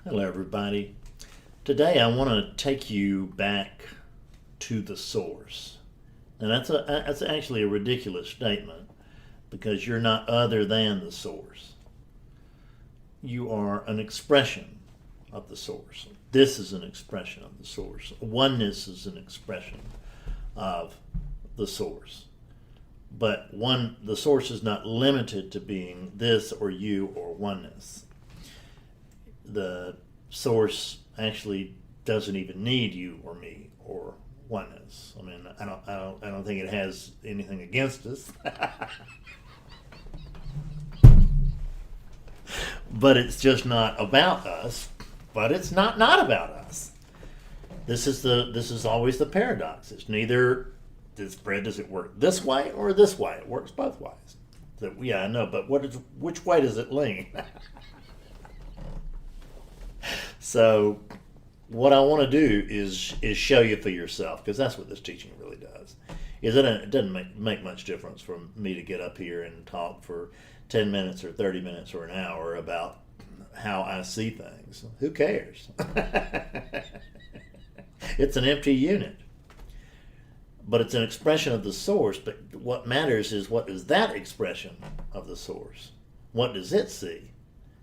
Hello, everybody. Today I want to take you back to the source. And that's actually a ridiculous statement because you're not other than the source. You are an expression of the source. This is an expression of the source. Oneness is an expression of the source. But the source is not limited to being this or you or oneness. The source actually doesn't even need you or me or oneness. I mean, I don't think it has anything against us. But it's just not about us. But it's not about us. This is always the paradox. It's neither does it work this way or this way. It works both ways. So, yeah, I know, but which way does it lean? So what I want to do is show you for yourself, because that's what this teaching really does. It doesn't make much difference for me to get up here and talk for 10 minutes or 30 minutes or an hour about how I see things. Who cares? It's an empty unit. But it's an expression of the source, but what matters is what is that expression of the source? What does it see?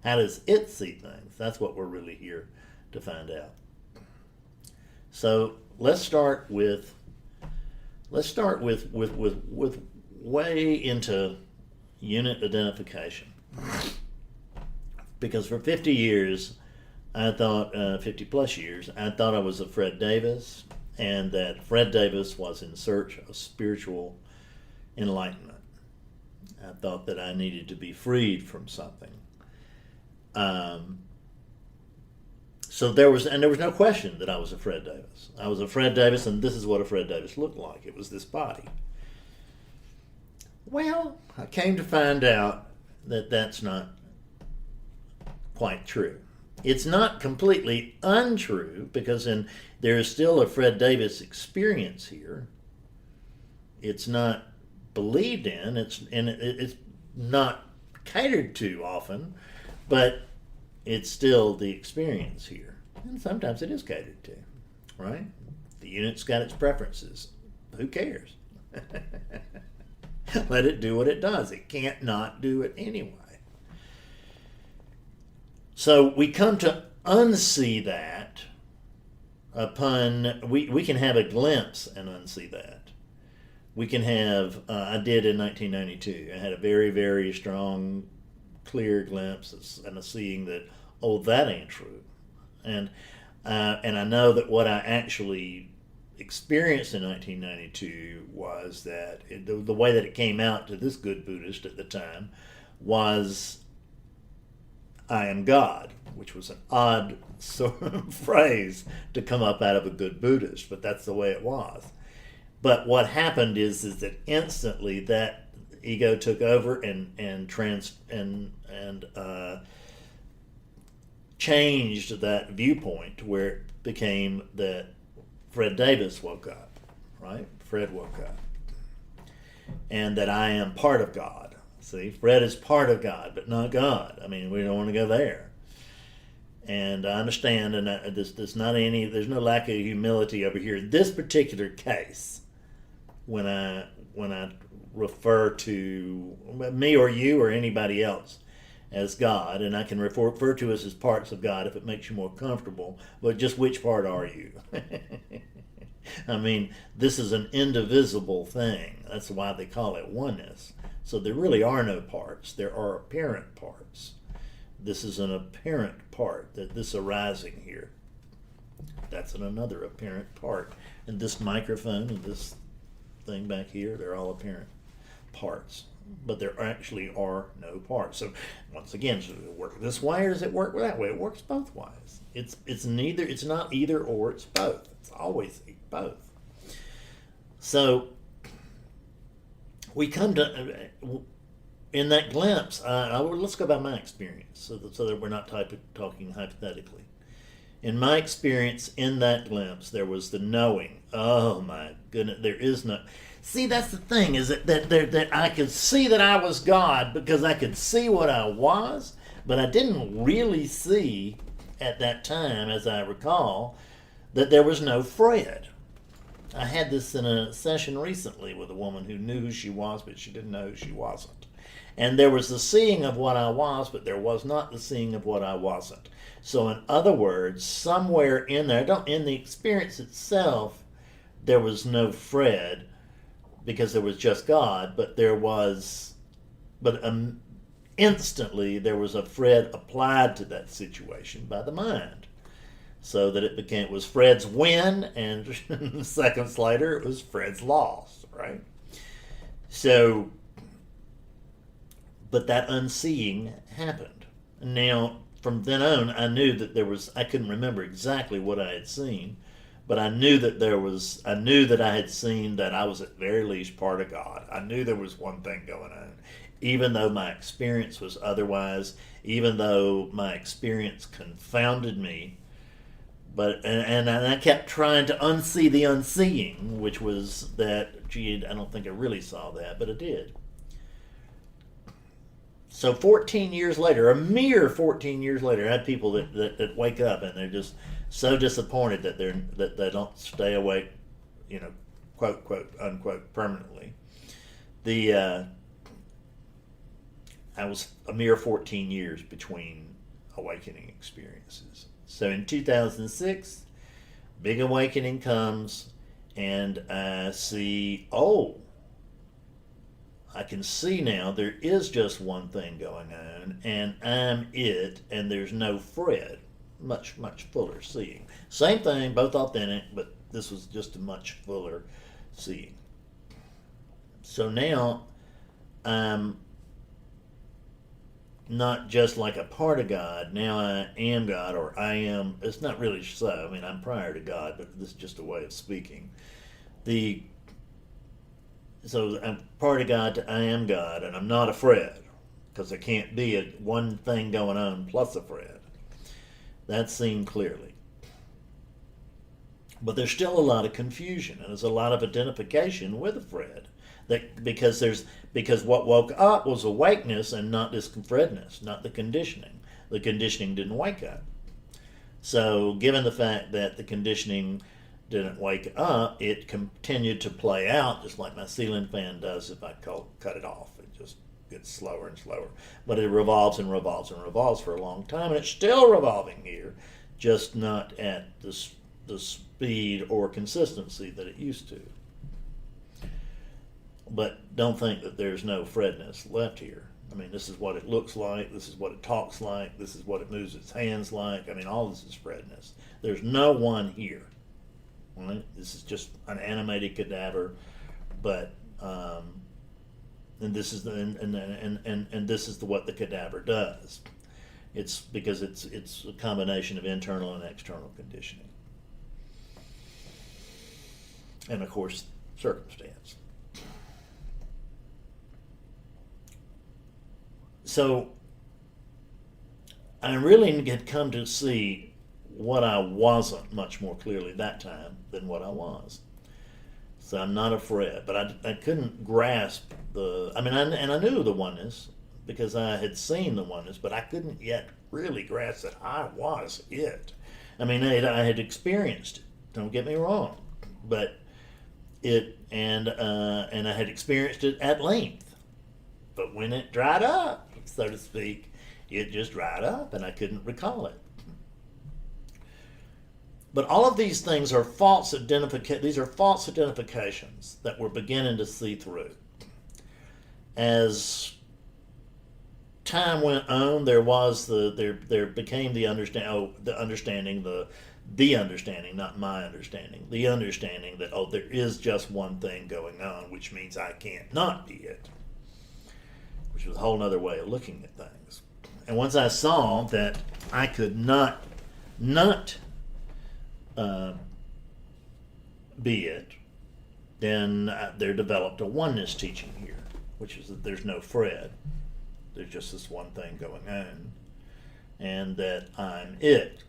How does it see things? That's what we're really here to find out. So let's start with way into unit identification. Because for 50 years, I thought, 50 plus years, I thought I was a Fred Davis, and that Fred Davis was in search of spiritual enlightenment. I thought that I needed to be freed from something. So there was no question that I was a Fred Davis. I was a Fred Davis, and this is what a Fred Davis looked like. It was this body. Well, I came to find out that that's not quite true. It's not completely untrue, because there is still a Fred Davis experience here. It's not believed in. It's not catered to often, but it's still the experience here. And sometimes it is catered to, right? The unit's got its preferences. Who cares? Let it do what it does. It can't not do it anyway. So we come to unsee that we can have a glimpse and unsee that. We can have, I did in 1992, I had a very, very strong, clear glimpse and a seeing that, oh, that ain't true. And I know that what I actually experienced in 1992 was that the way that it came out to this good Buddhist at the time was, I am God, which was an odd sort of phrase to come up out of a good Buddhist, but that's the way it was. But what happened is that instantly that ego took over and changed that viewpoint to where it became that Fred Davis woke up, right? Fred woke up. And that I am part of God. See, Fred is part of God, but not God. I mean, we don't want to go there. And I understand, and there's no lack of humility over here. This particular case, when I refer to me or you or anybody else as God, and I can refer to us as parts of God if it makes you more comfortable, but just which part are you? I mean, this is an indivisible thing. That's why they call it oneness. So there really are no parts. There are apparent parts. This is an apparent part, that this arising here. That's another apparent part. And this microphone and this thing back here, they're all apparent parts. But there actually are no parts. So once again, does it work this way or does it work that way? It works both ways. It's not either or, it's both. It's always both. So we come to, in that glimpse, let's go by my experience so that we're not talking hypothetically. In my experience, in that glimpse, there was the knowing. Oh my goodness, there is no. See, that's the thing, is that I could see that I was God because I could see what I was, but I didn't really see at that time, as I recall, that there was no Fred. I had this in a session recently with a woman who knew who she was, but she didn't know who she wasn't. And there was the seeing of what I was, but there was not the seeing of what I wasn't. So in other words, somewhere in there, in the experience itself, there was no Fred because there was just God, but instantly there was a Fred applied to that situation by the mind. So that it was Fred's win, and seconds later it was Fred's loss, right? So, but that unseeing happened. Now, from then on, I knew that I couldn't remember exactly what I had seen, but I knew that I had seen that I was at very least part of God. I knew there was one thing going on, even though my experience was otherwise, even though my experience confounded me. But and I kept trying to unsee the unseeing, which was that, gee, I don't think I really saw that, but I did. So 14 years later, a mere 14 years later, I had people that wake up and they're just so disappointed that they don't stay awake, quote, quote, unquote, permanently. I was a mere 14 years between awakening experiences. So in 2006, big awakening comes, and I see, I can see now there is just one thing going on, and I'm it, and there's no Fred. Much, much fuller seeing. Same thing, both authentic, but this was just a much fuller seeing. So now I'm not just like a part of God. Now I am God, or I am. It's not really so. I mean, I'm prior to God, but this is just a way of speaking. So I'm part of God to I am God, and I'm not a Fred, because there can't be one thing going on plus a Fred. That's seen clearly. But there's still a lot of confusion, and there's a lot of identification with a Fred. Because what woke up was awakeness and not this Fredness, not the conditioning. The conditioning didn't wake up. So given the fact that the conditioning didn't wake up, it continued to play out just like my ceiling fan does if I cut it off. It just gets slower and slower. But it revolves and revolves and revolves for a long time, and it's still revolving here, just not at the speed or consistency that it used to. But don't think that there's no Fredness left here. I mean, this is what it looks like, this is what it talks like, this is what it moves its hands like. I mean, all this is Fredness. There's no one here. Right? This is just an animated cadaver, but and this is what the cadaver does. It's because it's a combination of internal and external conditioning, and of course circumstance. So I really had come to see what I wasn't much more clearly that time than what I was. So I'm not a Fred, but I couldn't grasp I knew the oneness because I had seen the oneness, but I couldn't yet really grasp that I was it. I mean, I had experienced it, don't get me wrong, but and I had experienced it at length. But when it dried up, so to speak, it just dried up and I couldn't recall it. But all of these things are false identifications. These are false identifications that we're beginning to see through. As time went on, there became the understanding, not my understanding, the understanding that there is just one thing going on, which means I can't not be it, which was a whole other way of looking at things. And once I saw that I could not be it, then there developed a oneness teaching here, which is that there's no Fred. There's just this one thing going on, and that I'm it.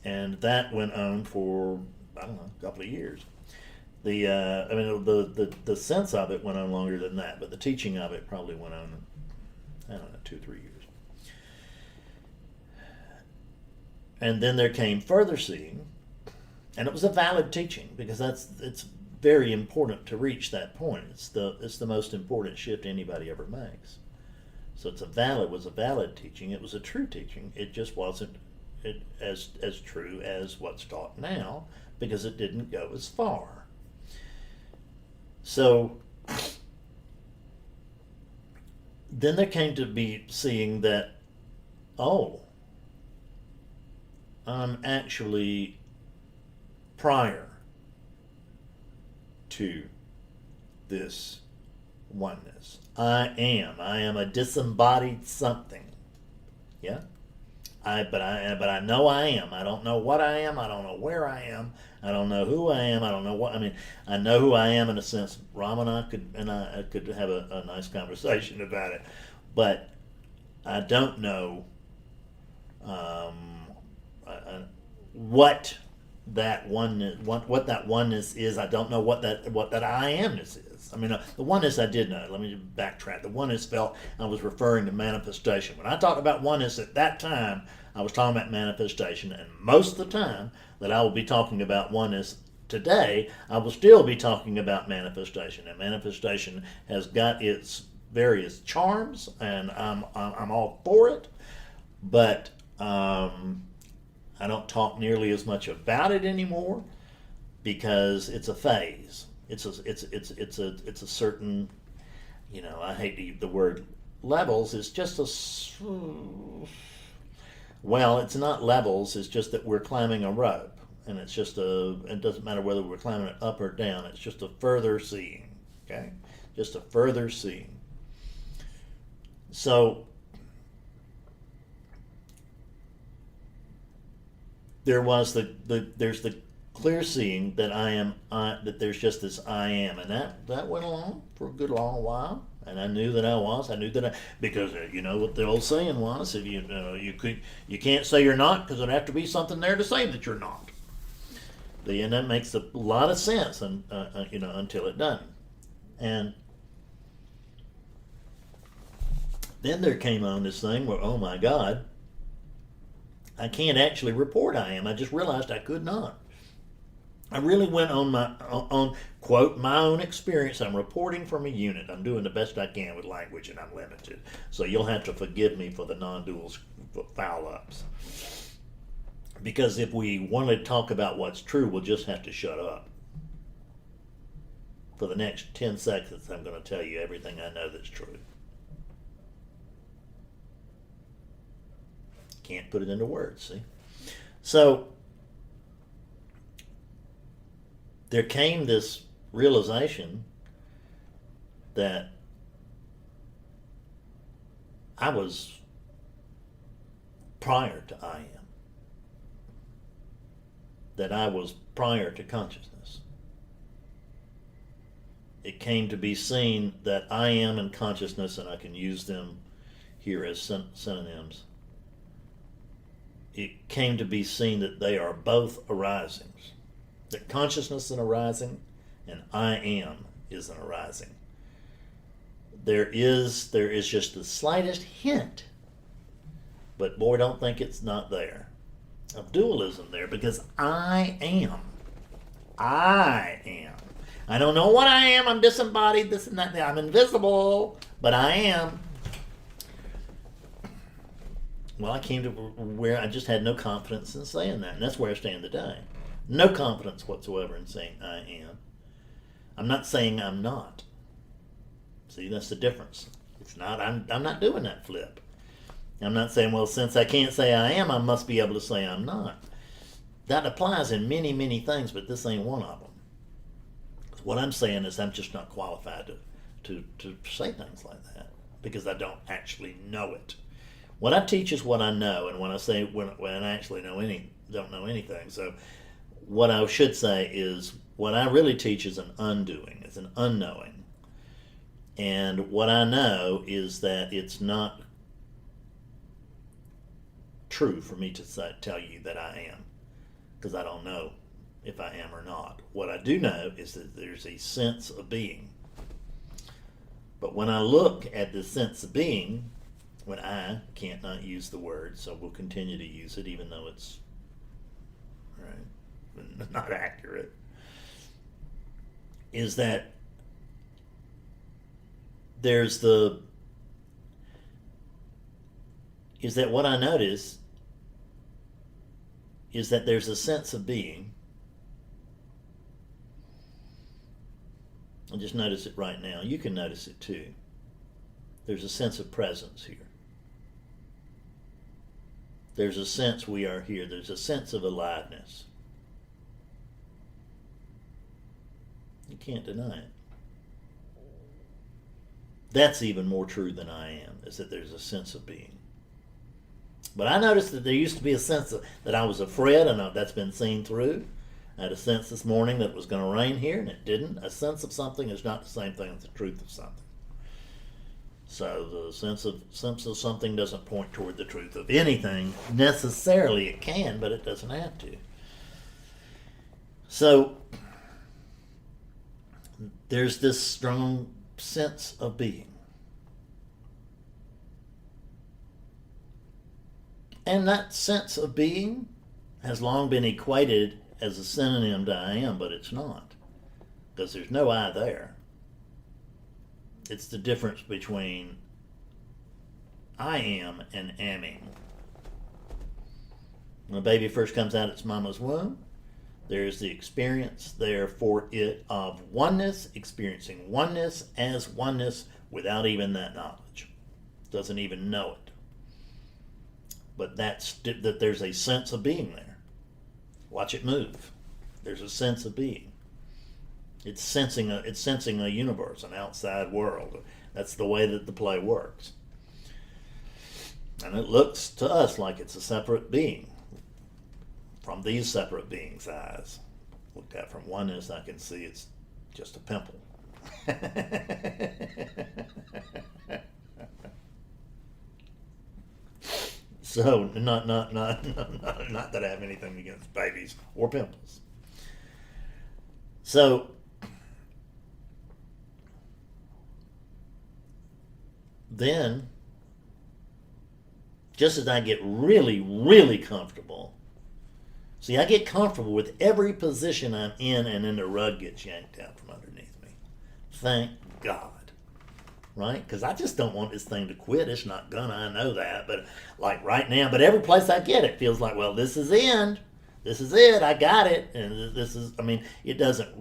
And that went on for, a couple of years. The sense of it went on longer than that, but the teaching of it probably went on, 2-3 years. And then there came further seeing, and it was a valid teaching, because it's very important to reach that point. It's the most important shift anybody ever makes. So it was a valid teaching. It was a true teaching. It just wasn't as true as what's taught now, because it didn't go as far. So then there came to be seeing that, oh, I'm actually prior to this oneness. I am a disembodied something. Yeah? But I know I am. I don't know what I am. I don't know where I am. I don't know who I am. I don't know what. I mean, I know who I am in a sense. Ram and I could have a nice conversation about it, but I don't know what that oneness is. I don't know what that I amness is. I mean, the oneness I did know. Let me backtrack. The oneness felt I was referring to manifestation. When I talked about oneness at that time, I was talking about manifestation, and most of the time that I will be talking about oneness today, I will still be talking about manifestation. And manifestation has got its various charms, and I'm all for it, but I don't talk nearly as much about it anymore, because it's a phase. It's a certain, I hate to use the word levels. It's just it's not levels. It's just that we're climbing a rope, and it doesn't matter whether we're climbing it up or down. It's just a further seeing. Okay, just a further seeing. So there's the clear seeing that that there's just this I am, and that went along for a good long while, and I knew that because what the old saying was, if you can't say you're not, because there'd have to be something there to say that you're not. And that makes a lot of sense, and until it doesn't. And then there came on this thing where, oh my God, I can't actually report I am. I just realized I could not. I really went on quote, my own experience. I'm reporting from a unit. I'm doing the best I can with language, and I'm limited. So you'll have to forgive me for the non-dual foul-ups. Because if we want to talk about what's true, we'll just have to shut up. For the next 10 seconds, I'm going to tell you everything I know that's true. Can't put it into words, see? So there came this realization that I was prior to I am. That I was prior to consciousness. It came to be seen that I am and consciousness, and I can use them here as synonyms. It came to be seen that they are both arisings. That consciousness is an arising, and I am is an arising. There is just the slightest hint, but boy, don't think it's not there, of dualism there, because I am. I am. I don't know what I am. I'm disembodied, this and that. I'm invisible, but I am. Well, I came to where I just had no confidence in saying that, and that's where I stand today. No confidence whatsoever in saying I am. I'm not saying I'm not. See, that's the difference. It's not. I'm not doing that flip. I'm not saying, well, since I can't say I am, I must be able to say I'm not. That applies in many, many things, but this ain't one of them. What I'm saying is I'm just not qualified to say things like that, because I don't actually know it. What I teach is what I know, and when I say when I actually don't know anything. So what I should say is what I really teach is an undoing. It's an unknowing. And what I know is that it's not true for me to tell you that I am, because I don't know if I am or not. What I do know is that there's a sense of being. But when I look at the sense of being, when I can't not use the word, so we'll continue to use it even though it's right? Not accurate. Is that there's the is that what I notice is that there's a sense of being. I just notice it right now. You can notice it too. There's a sense of presence here. There's a sense we are here. There's a sense of aliveness. You can't deny it. That's even more true than I am, is that there's a sense of being. But I noticed that there used to be a sense that I was afraid, and that's been seen through. I had a sense this morning that it was going to rain here, and it didn't. A sense of something is not the same thing as the truth of something. So the sense of something doesn't point toward the truth of anything necessarily. It can, but it doesn't have to. So there's this strong sense of being. And that sense of being has long been equated as a synonym to I am, but it's not. Because there's no I there. It's the difference between I am and amming. When a baby first comes out of its mama's womb, there's the experience there for it of oneness, experiencing oneness as oneness without even that knowledge. Doesn't even know it. But that there's a sense of being there. Watch it move. There's a sense of being. It's sensing a universe, an outside world. That's the way that the play works. And it looks to us like it's a separate being from these separate beings' eyes. Looked at from oneness, I can see it's just a pimple. So not that I have anything against babies or pimples. So then, just as I get really, really comfortable, see, I get comfortable with every position I'm in, and then the rug gets yanked out from underneath me. Thank God. Right? Because I just don't want this thing to quit. It's not gonna, I know that. But like right now, but every place I get it feels like, well, this is the end. This is it. I got it. And this is, I mean, it doesn't,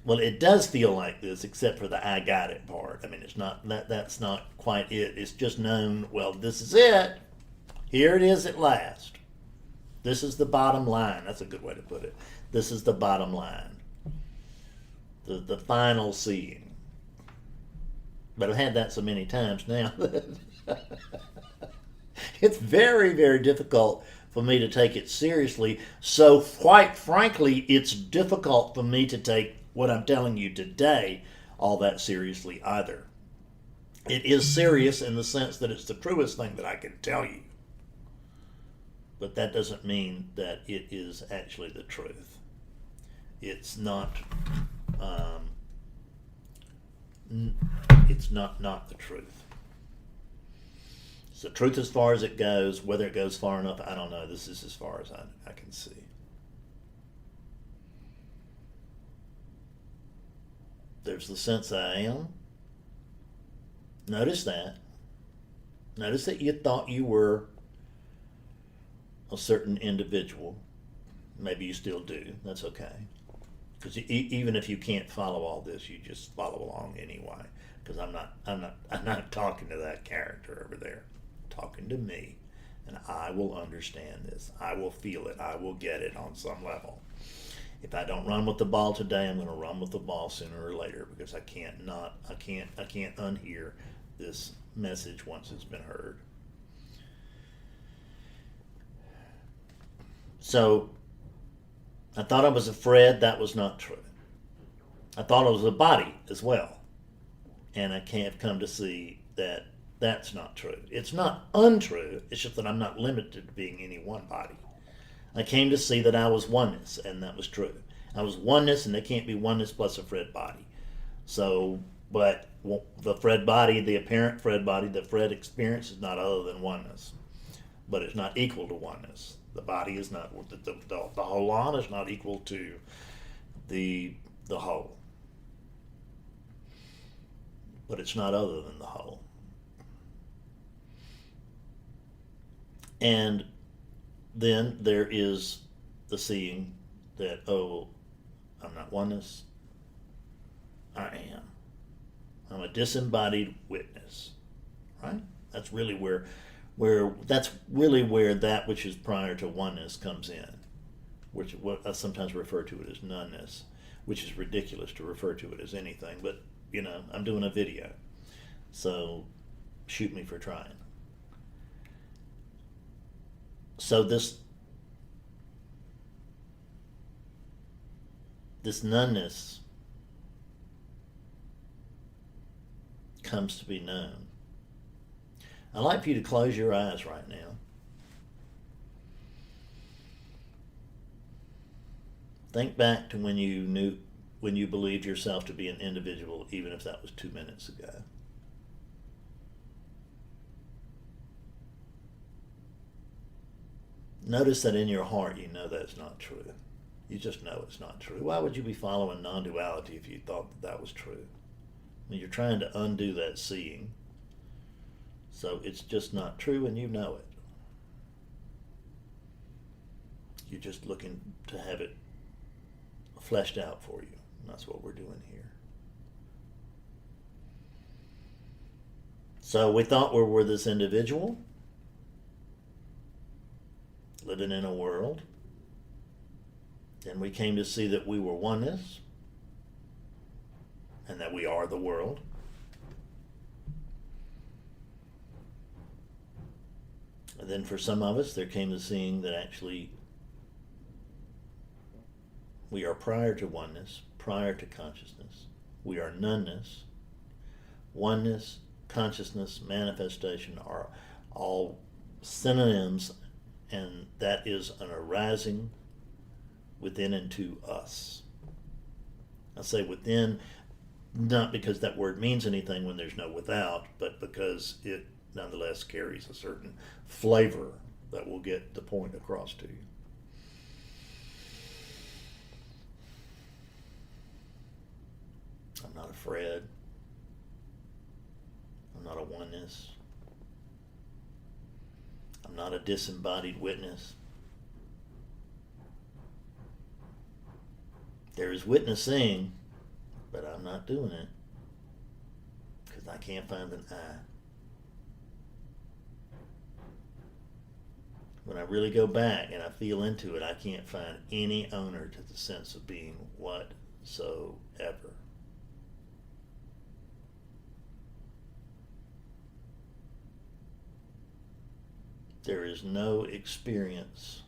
well, it does feel like this, except for the I got it part. I mean, it's not, that's not quite it. It's just known, well, this is it. Here it is at last. This is the bottom line. That's a good way to put it. This is the bottom line. The final seeing. But I've had that so many times now that it's very, very difficult for me to take it seriously. So quite frankly, it's difficult for me to take what I'm telling you today all that seriously either. It is serious in the sense that it's the truest thing that I can tell you. But that doesn't mean that it is actually the truth. It's not... it's not the truth. It's the truth as far as it goes. Whether it goes far enough, I don't know. This is as far as I can see. There's the sense I am. Notice that. Notice that you thought you were a certain individual. Maybe you still do. That's okay. Because even if you can't follow all this, you just follow along anyway. Because I'm not talking to that character over there. I'm talking to me, and I will understand this. I will feel it. I will get it on some level. If I don't run with the ball today, I'm going to run with the ball sooner or later, because I can't unhear this message once it's been heard. So I thought I was afraid. That was not true. I thought I was a body as well. And I can't come to see that that's not true. It's not untrue. It's just that I'm not limited to being any one body. I came to see that I was oneness, and that was true. I was oneness, and there can't be oneness plus a Fred body. So, but the Fred body, the apparent Fred body, the Fred experience is not other than oneness. But it's not equal to oneness. The body is not, the whole on is not equal to the whole. But it's not other than the whole. And then there is the seeing that, oh, I'm not oneness, I am. I'm a disembodied witness, right? That's really where that which is prior to oneness comes in, which what I sometimes refer to it as noneness, which is ridiculous to refer to it as anything, but I'm doing a video, so shoot me for trying. So this noneness comes to be known. I'd like for you to close your eyes right now. Think back to when you believed yourself to be an individual, even if that was 2 minutes ago. Notice that in your heart you know that's not true. You just know it's not true. Why would you be following non-duality if you thought that was true? When you're trying to undo that seeing. So it's just not true and you know it. You're just looking to have it fleshed out for you. And that's what we're doing here. So we thought we were this individual living in a world. Then we came to see that we were oneness and that we are the world. And then for some of us, there came the seeing that actually we are prior to oneness, prior to consciousness. We are noneness. Oneness, consciousness, manifestation are all synonyms, and that is an arising within and to us. I say within, not because that word means anything when there's no without, but because it nonetheless carries a certain flavor that will get the point across to you. I'm not a Fred. I'm not a oneness. I'm not a disembodied witness. There is witnessing, but I'm not doing it because I can't find an I. When I really go back and I feel into it, I can't find any owner to the sense of being whatsoever. There is no experience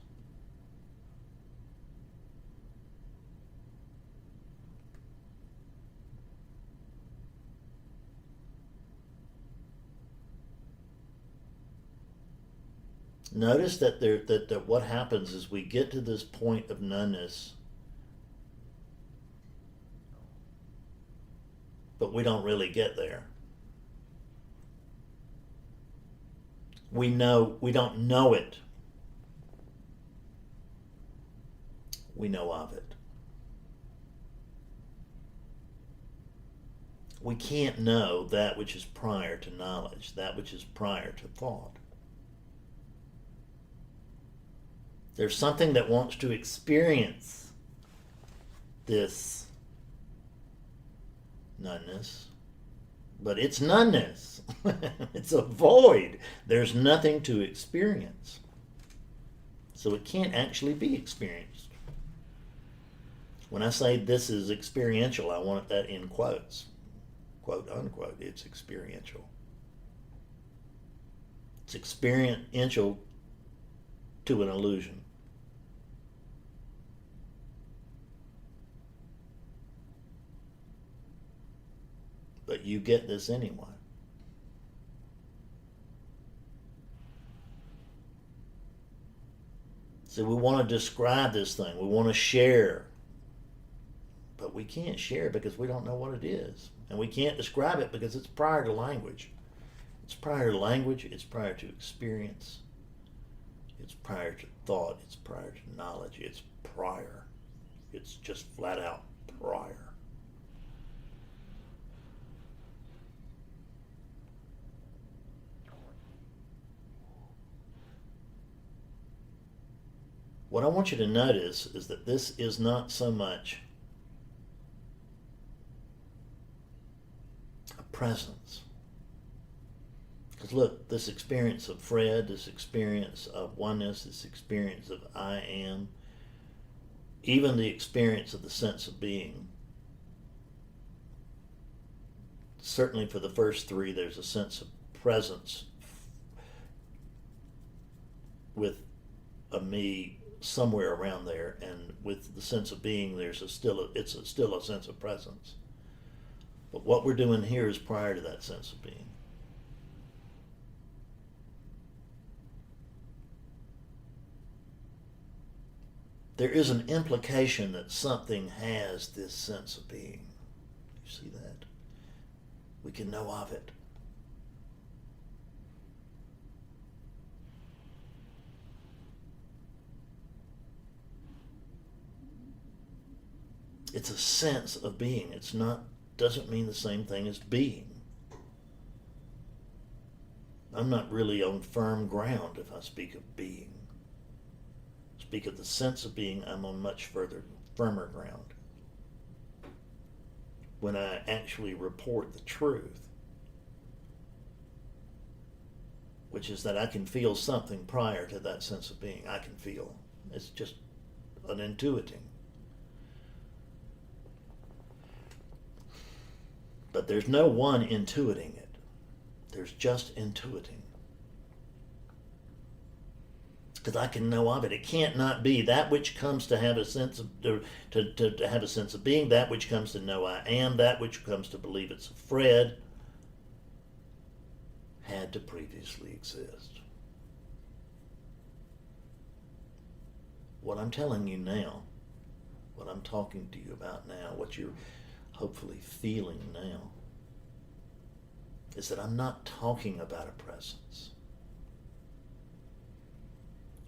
Notice that what happens is we get to this point of noneness, but we don't really get there. We don't know it. We know of it. We can't know that which is prior to knowledge, that which is prior to thought. There's something that wants to experience this noneness, but it's noneness. It's a void. There's nothing to experience. So it can't actually be experienced. When I say this is experiential, I want that in quotes. Quote, unquote, it's experiential. It's experiential to an illusion. But you get this anyway. So we want to describe this thing. We want to share. But we can't share because we don't know what it is. And we can't describe it because it's prior to language. It's prior to language. It's prior to experience. It's prior to thought. It's prior to knowledge. It's prior. It's just flat out prior. What I want you to notice is that this is not so much a presence. Because look, this experience of Fred, this experience of oneness, this experience of I am, even the experience of the sense of being, certainly for the first three, there's a sense of presence with a me somewhere around there, and with the sense of being, it's still a sense of presence. But what we're doing here is prior to that sense of being. There is an implication that something has this sense of being. You see that? We can know of it. It's a sense of being. Doesn't mean the same thing as being. I'm not really on firm ground if I speak of being. Speak of the sense of being, I'm on much firmer ground. When I actually report the truth, which is that I can feel something prior to that sense of being. I can feel. It's just an intuiting. But there's no one intuiting it. There's just intuiting. Because I can know of it. It can't not be that which comes to have a sense of to have a sense of being, that which comes to know I am, that which comes to believe it's a Fred, had to previously exist. What I'm telling you now, what I'm talking to you about now, what you're hopefully feeling now, is that I'm not talking about a presence.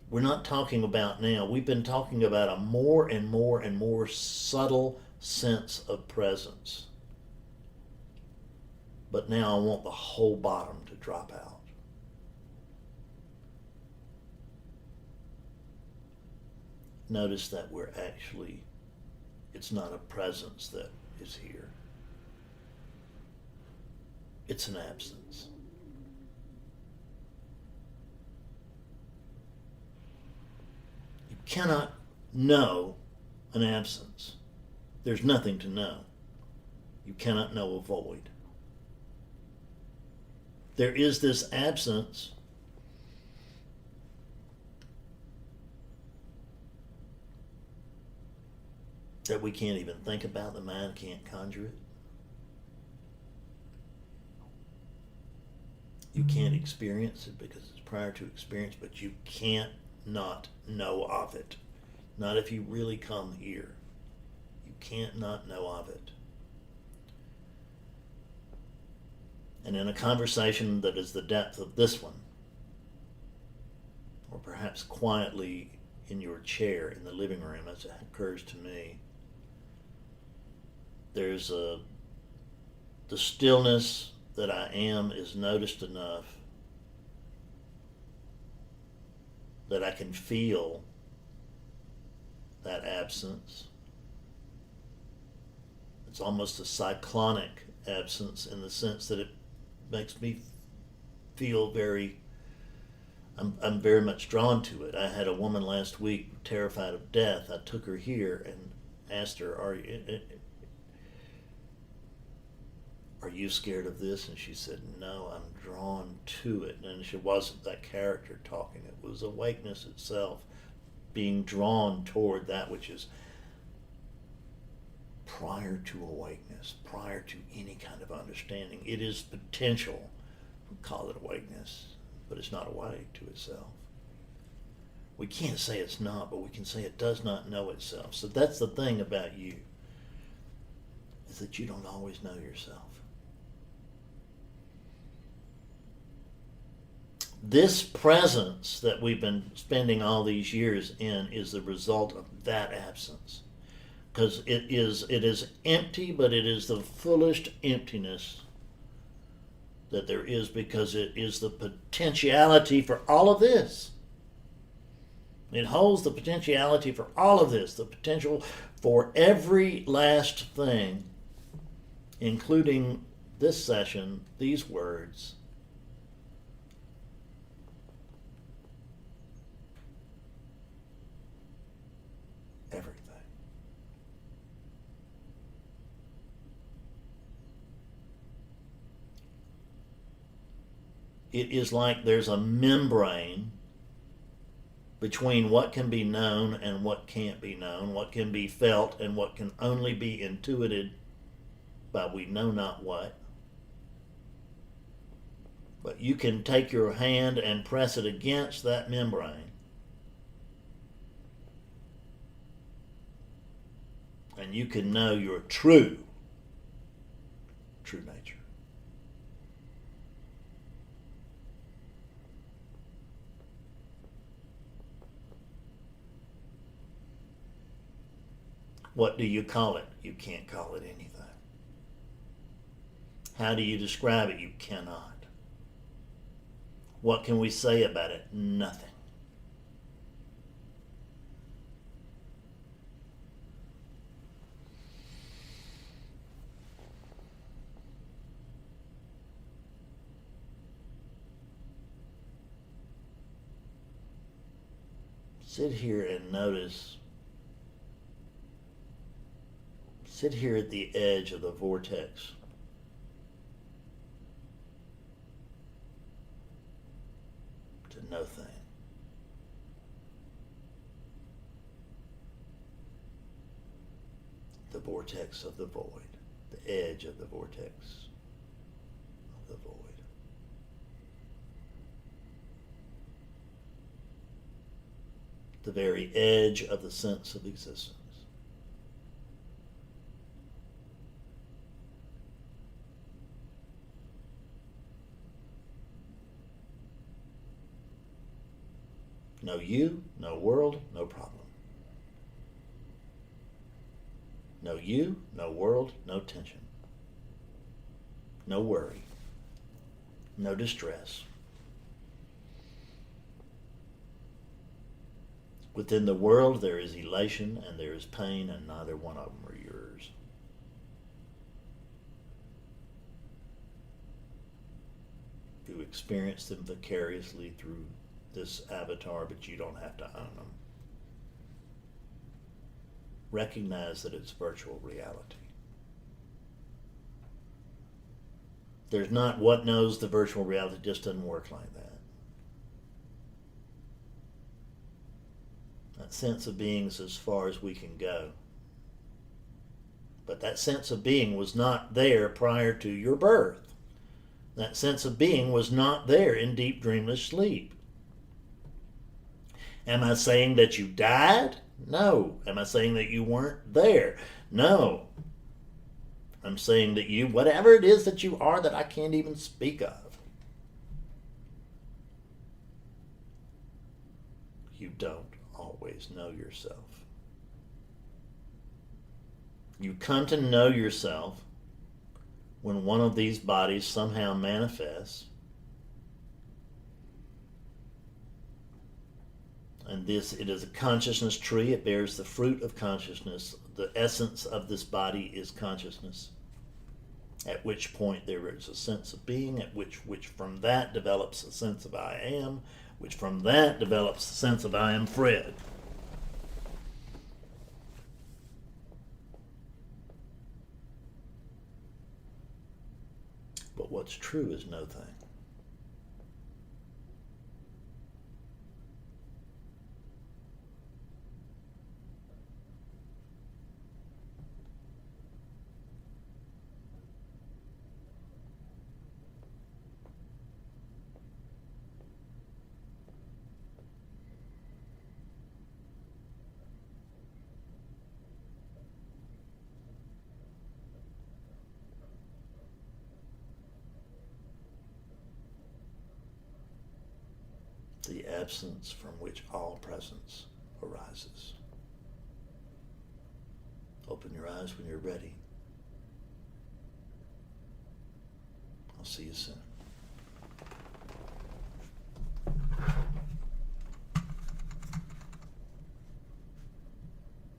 We're not talking about now. We've been talking about a more and more and more subtle sense of presence. But now I want the whole bottom to drop out. Notice that it's not a presence that is here. It's an absence. You cannot know an absence. There's nothing to know. You cannot know a void. There is this absence that we can't even think about. The mind can't conjure it. You can't experience it because it's prior to experience, but you can't not know of it. Not if you really come here. You can't not know of it. And in a conversation that is the depth of this one, or perhaps quietly in your chair in the living room, as it occurs to me, there's the stillness that I am is noticed enough that I can feel that absence. It's almost a cyclonic absence in the sense that it makes me feel I'm very much drawn to it. I had a woman last week terrified of death. I took her here and asked her, are you scared of this? And she said, no, I'm drawn to it. And it wasn't that character talking. It was awakeness itself being drawn toward that which is prior to awakeness, prior to any kind of understanding. It is potential. We call it awakeness, but it's not awake to itself. We can't say it's not, but we can say it does not know itself. So that's the thing about you, is that you don't always know yourself. this presence that we've been spending all these years in is the result of that absence. Because it is empty, but it is the fullest emptiness that there is, because it is the potentiality for all of this. It holds the potentiality for all of this, the potential for every last thing, including this session, these words. Everything. It is like there's a membrane between what can be known and what can't be known, what can be felt and what can only be intuited by we know not what. But you can take your hand and press it against that membrane, and you can know your true nature. What do you call it? You can't call it anything. How do you describe it? You cannot. What can we say about it? Nothing. Sit here and notice. Sit here at the edge of the vortex. To no thing. The vortex of the void. The edge of the vortex of the void. The very edge of the sense of existence. No you, no world, no problem. No you, no world, no tension. No worry. No distress. Within the world there is elation and there is pain, and neither one of them are yours. You experience them vicariously through this avatar, but you don't have to own them. Recognize that it's virtual reality. There's not what knows the virtual reality. It just doesn't work like that. That sense of being is as far as we can go. But that sense of being was not there prior to your birth. That sense of being was not there in deep dreamless sleep. Am I saying that you died? No. Am I saying that you weren't there? No. I'm saying that you, whatever it is that you are that I can't even speak of, you don't always know yourself. You come to know yourself when one of these bodies somehow manifests. And this, it is a consciousness tree. It bears the fruit of consciousness. The essence of this body is consciousness. At which point there is a sense of being, at which from that develops a sense of I am, which from that develops a sense of I am Fred. But what's true is no thing. the absence from which all presence arises. Open your eyes when you're ready. I'll see you soon.